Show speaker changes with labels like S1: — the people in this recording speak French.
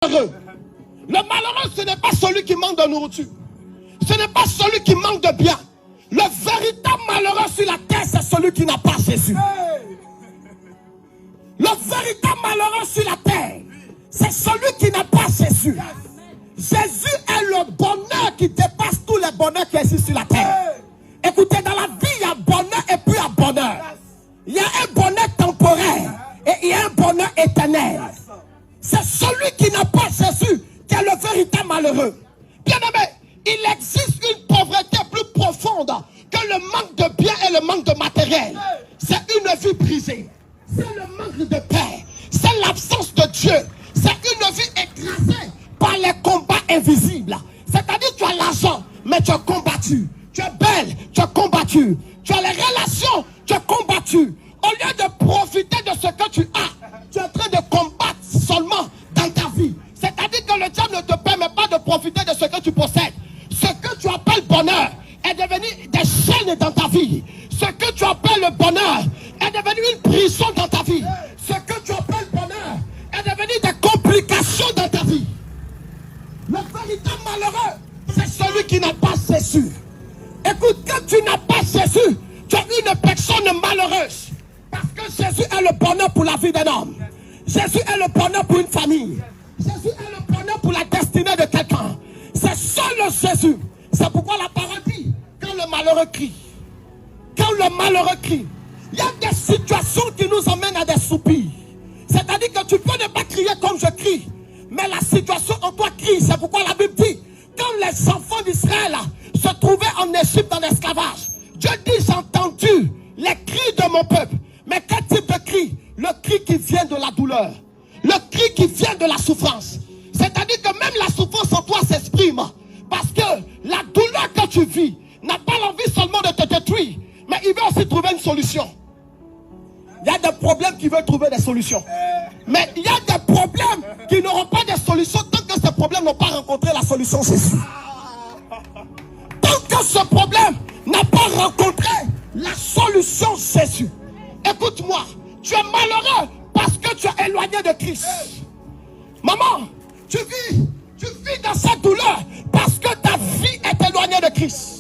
S1: malheureux. Le malheureux, ce n'est pas celui qui manque de nourriture. Ce n'est pas celui qui manque de bien. Le véritable malheureux sur la terre, c'est celui qui n'a pas Jésus. Le véritable malheureux sur la terre, c'est celui qui n'a pas Jésus. Jésus est le bonheur qui dépasse tous les bonheurs qui existent sur la terre. Écoutez, dans la vie, il y a bonheur et puis il y a bonheur. Il y a un bonheur temporaire et il y a un bonheur éternel. C'est celui qui n'a pas Jésus qui est le véritable malheureux. Bien aimé, il existe une pauvreté plus profonde que le manque de biens et le manque de matériel. C'est une vie brisée. C'est le manque de paix. C'est l'absence de Dieu. C'est une vie écrasée par les combats invisibles. C'est-à-dire tu as l'argent, mais tu as combattu. Tu es belle, tu as combattu. Tu as les relations, tu as combattu. Au lieu de profiter de ce que tu as, tu es en train de combattre seulement dans ta vie. C'est-à-dire que le diable ne te permet pas de profiter de ce que tu possèdes. Ce que tu appelles bonheur est devenu des chaînes dans ta vie. Ce que tu appelles le bonheur est devenu une prison dans ta vie. Ce que tu appelles bonheur est devenu des complications dans ta vie. Le véritable malheureux, c'est celui qui n'a pas Jésus. Écoute, quand tu n'as pas Jésus, tu es une personne malheureuse. Parce que Jésus est le bonheur pour la vie d'un homme. Jésus est le bonheur pour une famille. Jésus est le bonheur pour la destinée de quelqu'un. C'est seul Jésus. C'est pourquoi la parole dit, quand le malheureux crie, quand le malheureux crie, il y a des situations qui nous emmènent à des soupirs. C'est-à-dire que tu peux ne pas crier comme je crie, mais la situation en toi crie. C'est pourquoi la Bible dit, quand les enfants d'Israël se trouvaient en Égypte en esclavage, Dieu dit, j'ai entendu les cris de mon peuple. Mais quel type de cri? Le cri qui vient de la douleur. Le cri qui vient de la souffrance. C'est-à-dire que même la souffrance en toi s'exprime. Parce que la douleur que tu vis n'a pas l'envie seulement de te détruire, mais il veut aussi trouver une solution. Il y a des problèmes qui veulent trouver des solutions. Mais il y a des problèmes qui n'auront pas de solution tant que ces problèmes n'ont pas rencontré la solution Jésus. Tant que ce problème n'a pas rencontré la solution Jésus. Écoute-moi, tu es malheureux parce que tu es éloigné de Christ. Maman, tu vis dans cette douleur parce que ta vie est éloignée de Christ.